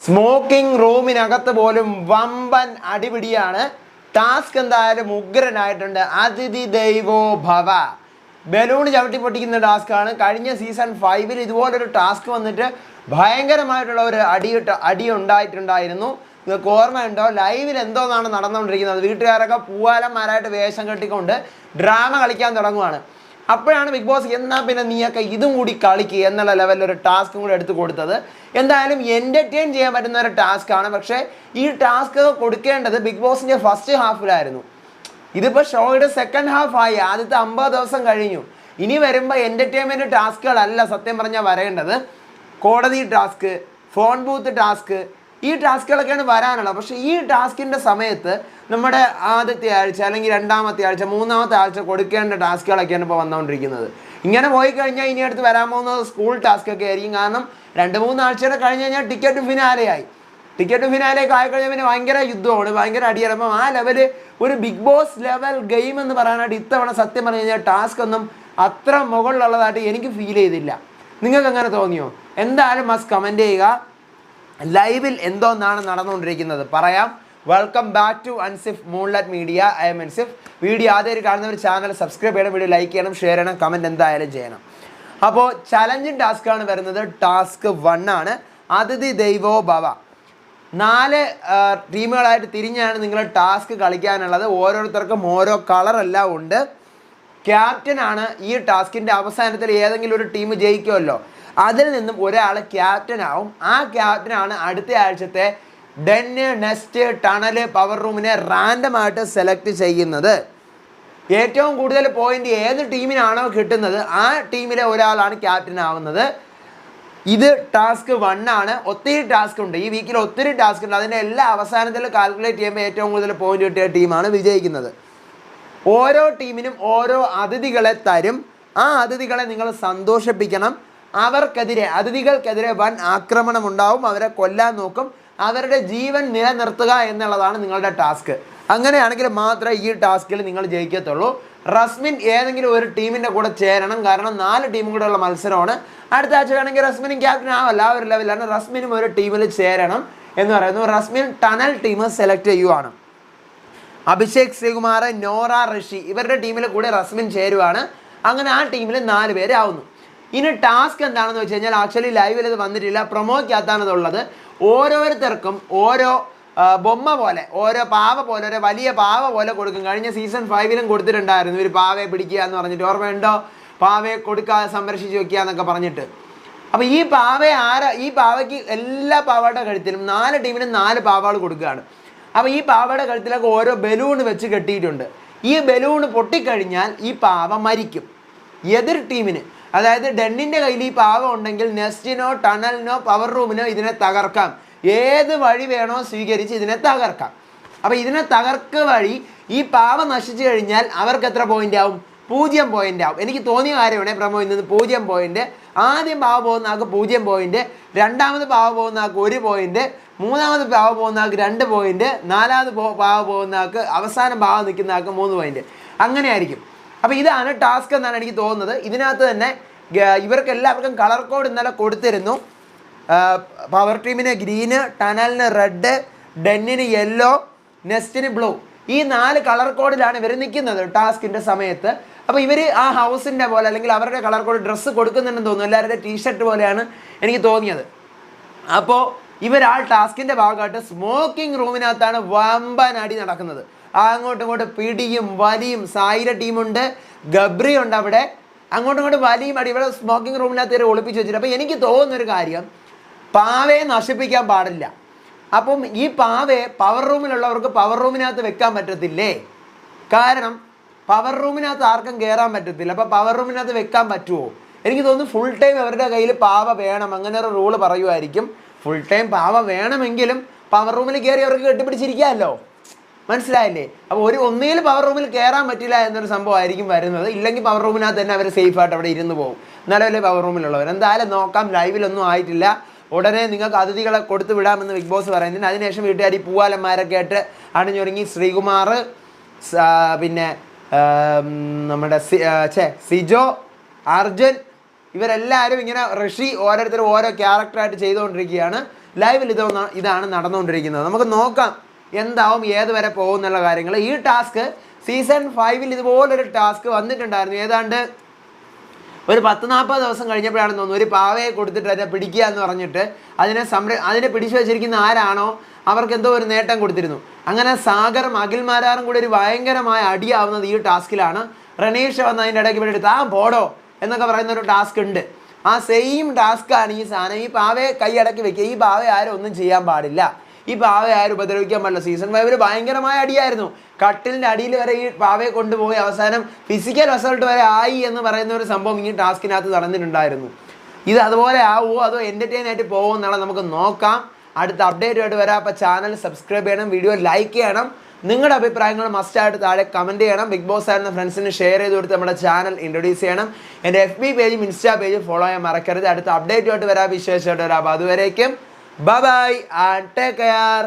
Smoking റൂമിനകത്ത് പോലും വമ്പൻ അടിപിടിയാണ്. ടാസ്ക് എന്തായാലും ഉഗ്രനായിട്ടുണ്ട്. അതിഥി ദൈവോ ഭവ, ബലൂൺ ചവിട്ടി പൊട്ടിക്കുന്ന ടാസ്ക്കാണ്. കഴിഞ്ഞ സീസൺ 5 ഇതുപോലൊരു ടാസ്ക് വന്നിട്ട് ഭയങ്കരമായിട്ടുള്ള ഒരു അടി ഉണ്ടായിട്ടുണ്ടായിരുന്നു. നിങ്ങൾക്ക് ഓർമ്മയുണ്ടോ? ലൈവിൽ എന്തോന്നാണ് നടന്നുകൊണ്ടിരിക്കുന്നത്. വീട്ടുകാരൊക്കെ പൂവാലന്മാരായിട്ട് വേഷം കെട്ടിക്കൊണ്ട് ഡ്രാമ കളിക്കാൻ തുടങ്ങുവാണ്. അപ്പോഴാണ് ബിഗ് ബോസ് എന്നാൽ പിന്നെ നീയൊക്കെ ഇതും കൂടി കളിക്കുക എന്നുള്ള ലെവലിൽ ഒരു ടാസ്കും കൂടി എടുത്ത് കൊടുത്തത്. എന്തായാലും എൻ്റർടൈൻ ചെയ്യാൻ പറ്റുന്ന ഒരു ടാസ്ക്കാണ്. പക്ഷേ ഈ ടാസ്ക് കൊടുക്കേണ്ടത് ബിഗ് ബോസിൻ്റെ ഫസ്റ്റ് ഹാഫിലായിരുന്നു. ഇതിപ്പോൾ ഷോയുടെ സെക്കൻഡ് ഹാഫായി. ആദ്യത്തെ 50 ദിവസം കഴിഞ്ഞു. ഇനി വരുമ്പോൾ എൻ്റർടൈൻമെൻറ്റ് ടാസ്കുകളല്ല സത്യം പറഞ്ഞാൽ വരേണ്ടത്. കോടതി ടാസ്ക്, ഫോൺ ബൂത്ത് ടാസ്ക്, ഈ ടാസ്കുകളൊക്കെയാണ് വരാനുള്ളത്. പക്ഷേ ഈ ടാസ്കിൻ്റെ സമയത്ത് നമ്മുടെ ആദ്യത്തെ ആഴ്ച അല്ലെങ്കിൽ രണ്ടാമത്തെ ആഴ്ച മൂന്നാമത്തെ ആഴ്ച കൊടുക്കേണ്ട ടാസ്കുകളൊക്കെയാണ് ഇപ്പോൾ വന്നുകൊണ്ടിരിക്കുന്നത്. ഇങ്ങനെ പോയി കഴിഞ്ഞാൽ ഇനി അടുത്ത് വരാൻ പോകുന്നത് സ്കൂൾ ടാസ്കൊക്കെ ആയിരിക്കും. കാരണം 2-3 ആഴ്ചയുടെ കഴിഞ്ഞ് കഴിഞ്ഞാൽ ടിക്കറ്റ് ഫിനാലെയായി. ടിക്കറ്റ് ഫിനാലെയൊക്കെ ആയിക്കഴിഞ്ഞാൽ പിന്നെ ഭയങ്കര യുദ്ധമാണ്, ഭയങ്കര അടിയാണ്. അപ്പം ആ ലെവല് ഒരു ബിഗ് ബോസ് ലെവൽ ഗെയിം എന്ന് പറയാനായിട്ട് ഇത്തവണ സത്യം പറഞ്ഞു കഴിഞ്ഞാൽ ടാസ്ക് ഒന്നും അത്ര മുകളിലുള്ളതായിട്ട് എനിക്ക് ഫീൽ ചെയ്തില്ല. നിങ്ങൾക്ക് അങ്ങനെ തോന്നിയോ? എന്തായാലും മസ്റ്റ് കമൻറ്റ് ചെയ്യുക. ലൈവിൽ എന്തോന്നാണ് നടന്നുകൊണ്ടിരിക്കുന്നത് പറയാം. Welcome back to Ansif moonlight media. I'm Ansif. Video ആദ്യമായിട്ട് കാണുന്നവർ ചാനൽ സബ്സ്ക്രൈബ് ചെയ്യണം, വീഡിയോ ലൈക്ക് ചെയ്യണം, ഷെയർ ചെയ്യണം, കമൻറ്റ് എന്തായാലും ചെയ്യണം. അപ്പോൾ ചലഞ്ചിങ് ടാസ്ക്കാണ് വരുന്നത്. ടാസ്ക് 1 ആണ് അതിഥി ദൈവോ ഭവ. 4 ടീമുകളായിട്ട് തിരിഞ്ഞാണ് നിങ്ങൾ ടാസ്ക് കളിക്കാനുള്ളത്. ഓരോരുത്തർക്കും ഓരോ കളറെല്ലാം ഉണ്ട്. ക്യാപ്റ്റനാണ് ഈ ടാസ്കിൻ്റെ അവസാനത്തിൽ ഏതെങ്കിലും ഒരു ടീം ജയിക്കുമല്ലോ, അതിൽ നിന്നും ഒരാൾ ക്യാപ്റ്റനാവും. ആ ക്യാപ്റ്റനാണ് അടുത്ത ആഴ്ചത്തെ ഡെന്ന്, നെസ്റ്റ്, ടണൽ, പവർ റൂമിനെ റാൻഡമായിട്ട് സെലക്ട് ചെയ്യുന്നത്. ഏറ്റവും കൂടുതൽ പോയിന്റ് ഏത് ടീമിനാണോ കിട്ടുന്നത് ആ ടീമിലെ ഒരാളാണ് ക്യാപ്റ്റൻ ആവുന്നത്. ഇത് ടാസ്ക് 1 ആണ്. ഒത്തിരി ടാസ്ക് ഉണ്ട് ഈ വീക്കിൽ, ഒത്തിരി ടാസ്ക് ഉണ്ട്. അതിൻ്റെ എല്ലാ അവസാനത്തിൽ കാൽക്കുലേറ്റ് ചെയ്യുമ്പോൾ ഏറ്റവും കൂടുതൽ പോയിന്റ് കിട്ടിയ ടീമാണ് വിജയിക്കുന്നത്. ഓരോ ടീമിനും ഓരോ അതിഥികളെ തരും. ആ അതിഥികളെ നിങ്ങൾ സന്തോഷിപ്പിക്കണം. അതിഥികൾക്കെതിരെ വൻ ആക്രമണം ഉണ്ടാവും. അവരെ കൊല്ലാൻ നോക്കും. അവരുടെ ജീവൻ നിലനിർത്തുക എന്നുള്ളതാണ് നിങ്ങളുടെ ടാസ്ക്. അങ്ങനെയാണെങ്കിൽ മാത്രമേ ഈ ടാസ്കിൽ നിങ്ങൾ ജയിക്കത്തുള്ളൂ. റസ്മിൻ ഏതെങ്കിലും ഒരു ടീമിൻ്റെ കൂടെ ചേരണം. കാരണം 4 ടീമും കൂടെ ഉള്ള മത്സരമാണ്. അടുത്ത ആഴ്ച വേണമെങ്കിൽ റസ്മിനും ക്യാപ്റ്റൻ ആവല്ല, ആ ഒരു ലെവലാണ്. റസ്മിനും ഒരു ടീമിൽ ചേരണം എന്ന് പറയുന്നു. റസ്മിൻ ടണൽ ടീം സെലക്ട് ചെയ്യുവാണ്. അഭിഷേക്, ശ്രീകുമാർ, നോറ, ഋഷി ഇവരുടെ ടീമിൽ കൂടെ റസ്മിൻ ചേരുവാണ്. അങ്ങനെ ആ ടീമിൽ 4 പേര് ആവുന്നു. ഇനി ടാസ്ക് എന്താണെന്ന് വെച്ച് കഴിഞ്ഞാൽ ആക്ച്വലി ലൈവിൽ ഇത് വന്നിട്ടില്ല, പ്രൊമോയ്ക്കകത്താണതുള്ളത്. ഓരോരുത്തർക്കും ഓരോ ബൊമ്മ പോലെ, ഓരോ പാവ പോലെ, ഒരു വലിയ പാവ പോലെ കൊടുക്കും. കഴിഞ്ഞ സീസൺ 5 കൊടുത്തിട്ടുണ്ടായിരുന്നു ഒരു പാവയെ പിടിക്കുക എന്ന് പറഞ്ഞിട്ട്. ഓർമ്മയുണ്ടോ? പാവയെ കൊടുക്കാതെ സംരക്ഷിച്ച് വെക്കുക എന്നൊക്കെ പറഞ്ഞിട്ട്. അപ്പോൾ ഈ പാവയ്ക്ക് എല്ലാ പാവയുടെ കഴുത്തിലും 4 ടീമിനും 4 പാവകൾ കൊടുക്കുകയാണ്. അപ്പോൾ ഈ പാവയുടെ കഴുത്തിലൊക്കെ ഓരോ ബലൂൺ വെച്ച് കെട്ടിയിട്ടുണ്ട്. ഈ ബലൂൺ പൊട്ടിക്കഴിഞ്ഞാൽ ഈ പാവ മരിക്കും. എതിർ ടീമിന്, അതായത് ഡെന്നിൻ്റെ കയ്യിൽ ഈ പാവ ഉണ്ടെങ്കിൽ നെസ്റ്റിനോ ടണലിനോ പവർ റൂമിനോ ഇതിനെ തകർക്കാം. ഏത് വഴി വേണോ സ്വീകരിച്ച് ഇതിനെ തകർക്കാം. അപ്പോൾ ഇതിനെ തകർക്ക വഴി ഈ പാവ നശിച്ചു കഴിഞ്ഞാൽ അവർക്ക് എത്ര പോയിന്റ് ആവും? 0 പോയിന്റ് ആവും. എനിക്ക് തോന്നിയ കാര്യമാണ് പ്രമോയിൽ നിന്ന് 0 പോയിന്റ്. ആദ്യം പാവ പോകുന്ന ആൾക്ക് 0 പോയിന്റ്, രണ്ടാമത് പാവ പോകുന്ന ആൾക്ക് 1 പോയിന്റ്, മൂന്നാമത് പാവ പോകുന്ന ആൾക്ക് 2 പോയിന്റ്, നാലാമത് പാവ പോകുന്ന ആൾക്ക്, അവസാനം പാവ നിൽക്കുന്ന ആൾക്ക് 3 പോയിന്റ്. അങ്ങനെ ആയിരിക്കും. അപ്പോൾ ഇതാണ് ടാസ്ക് എന്നാണ് എനിക്ക് തോന്നുന്നത്. ഇതിനകത്ത് തന്നെ ഇവർക്ക് എല്ലാവർക്കും കളർ കോഡ് ഇന്നലെ കൊടുത്തിരുന്നു. പവർ ടീമിന് ഗ്രീന്, ടണലിന് റെഡ്, ഡെന്നിന് യെല്ലോ, നെസ്റ്റിന് ബ്ലൂ. ഈ 4 കളർ കോഡിലാണ് ഇവർ നിൽക്കുന്നത് ടാസ്കിൻ്റെ സമയത്ത്. അപ്പോൾ ഇവർ ആ ഹൗസിൻ്റെ പോലെ അല്ലെങ്കിൽ അവരുടെ കളർ കോഡ് ഡ്രസ്സ് കൊടുക്കുന്നുണ്ടെന്ന് തോന്നുന്നു. എല്ലാവരുടെ ടീഷർട്ട് പോലെയാണ് എനിക്ക് തോന്നിയത്. അപ്പോൾ ഇവർ ആ ടാസ്കിൻ്റെ ഭാഗമായിട്ട് സ്മോക്കിംഗ് റൂമിനകത്താണ് വമ്പൻ അടി നടക്കുന്നത്. അങ്ങോട്ടും ഇങ്ങോട്ട് പിടിയും വലിയും. സായിര ടീമുണ്ട്, ഗബ്രി ഉണ്ട് അവിടെ. അങ്ങോട്ടും ഇങ്ങോട്ട് വലിയും അടി. ഇവിടെ സ്മോക്കിംഗ് റൂമിനകത്ത് ഇവർ ഒളിപ്പിച്ച് വെച്ചിട്ട്. അപ്പോൾ എനിക്ക് തോന്നുന്നൊരു കാര്യം, പാവയെ നശിപ്പിക്കാൻ പാടില്ല. അപ്പം ഈ പാവയെ പവർ റൂമിലുള്ളവർക്ക് പവർ റൂമിനകത്ത് വെക്കാൻ പറ്റത്തില്ലേ? കാരണം പവർ റൂമിനകത്ത് ആർക്കും കയറാൻ പറ്റത്തില്ല. അപ്പോൾ പവർ റൂമിനകത്ത് വെക്കാൻ പറ്റുമോ? എനിക്ക് തോന്നുന്നു ഫുൾ ടൈം അവരുടെ കയ്യിൽ പാവ വേണം. അങ്ങനെ ഒരു റൂള് പറയുമായിരിക്കും. ഫുൾ ടൈം പാവ വേണമെങ്കിലും പവർ റൂമിൽ കയറി അവർക്ക് കെട്ടിപ്പിടിച്ചിരിക്കാമല്ലോ. മനസ്സിലായില്ലേ? അപ്പോൾ ഒന്നുകിൽ പവർ റൂമിൽ കയറാൻ പറ്റില്ല എന്നൊരു സംഭവമായിരിക്കും വരുന്നത്. ഇല്ലെങ്കിൽ പവർ റൂമിനകത്ത് തന്നെ അവർ സേഫായിട്ട് അവിടെ ഇരുന്ന് പോകും. നിലവിലെ പവർ റൂമിലുള്ളവർ എന്തായാലും നോക്കാം. ലൈവിലൊന്നും ആയിട്ടില്ല. ഉടനെ നിങ്ങൾക്ക് അതിഥികളെ കൊടുത്തു വിടാമെന്ന് ബിഗ് ബോസ് പറയുന്നുണ്ട്. അതിനുശേഷം വീട്ടുകാർ ഈ പൂവാലന്മാരൊക്കെ ആയിട്ട് അണിഞ്ഞൊരുങ്ങി ശ്രീകുമാർ, പിന്നെ നമ്മുടെ സിജോ, അർജുൻ ഇവരെല്ലാവരും ഇങ്ങനെ ഋഷി ഓരോരുത്തരും ഓരോ ക്യാരക്ടറായിട്ട് ചെയ്തുകൊണ്ടിരിക്കുകയാണ്. ലൈവിൽ ഇതാണ് നടന്നുകൊണ്ടിരിക്കുന്നത്. നമുക്ക് നോക്കാം എന്താവും ഏത് വരെ പോകും എന്നുള്ള കാര്യങ്ങൾ. ഈ ടാസ്ക് സീസൺ 5 ഇതുപോലൊരു ടാസ്ക് വന്നിട്ടുണ്ടായിരുന്നു. ഏതാണ്ട് ഒരു 10-40 ദിവസം കഴിഞ്ഞപ്പോഴാണെന്ന് തോന്നുന്നു ഒരു പാവയെ കൊടുത്തിട്ട് അതിനെ പിടിക്കുക എന്ന് പറഞ്ഞിട്ട് അതിനെ പിടിച്ചു വെച്ചിരിക്കുന്ന ആരാണോ അവർക്ക് എന്തോ ഒരു നേട്ടം കൊടുത്തിരുന്നു. അങ്ങനെ സാഗറും അഖിൽമാരാറും കൂടി ഒരു ഭയങ്കരമായ അടിയാവുന്നത് ഈ ടാസ്കിലാണ്. റനീഷ് വന്ന് അതിൻ്റെ ഇടയ്ക്ക് വേണ്ടിയിട്ട് താൻ പോടോ എന്നൊക്കെ പറയുന്ന ഒരു ടാസ്ക് ഉണ്ട്. ആ സെയിം ടാസ്ക്കാണ് ഈ സാധനം. ഈ പാവയെ കൈയടക്കി വെക്കുക. ഈ പാവയെ ആരും ഒന്നും ചെയ്യാൻ പാടില്ല. ഈ പാവയെ ആരും ഉപദ്രവിക്കാൻ പാടില്ല. സീസൺ 5 ഭയങ്കരമായ അടിയായിരുന്നു. കട്ടിലിൻ്റെ അടിയിൽ വരെ ഈ പാവയെ കൊണ്ടുപോയി അവസാനം ഫിസിക്കൽ റിസൾട്ട് വരെ ആയി എന്ന് പറയുന്ന ഒരു സംഭവം ഈ ടാസ്കിനകത്ത് നടന്നിട്ടുണ്ടായിരുന്നു. ഇത് അതുപോലെ ആവുമോ അതോ എൻ്റർടൈൻ ആയിട്ട് പോകുമോ എന്നുള്ളത് നമുക്ക് നോക്കാം. അടുത്ത അപ്ഡേറ്റുമായിട്ട് വരാം. അപ്പോൾ ചാനൽ സബ്സ്ക്രൈബ് ചെയ്യണം, വീഡിയോ ലൈക്ക് ചെയ്യണം, നിങ്ങളുടെ അഭിപ്രായങ്ങൾ മസ്റ്റായിട്ട് താഴെ കമൻറ്റ് ചെയ്യണം. ബിഗ് ബോസ് ആയിരുന്ന ഫ്രണ്ട്സിന് ഷെയർ ചെയ്ത് കൊടുത്ത് നമ്മുടെ ചാനൽ ഇൻട്രൊഡ്യൂസ് ചെയ്യണം. എൻ്റെ FB പേജും ഇൻസ്റ്റാ പേജും ഫോളോ ചെയ്യാൻ മറക്കരുത്. അടുത്ത അപ്ഡേറ്റുമായിട്ട് വരാം, വിശേഷമായിട്ട് വരാം. അതുവരേക്കും bye bye and take care.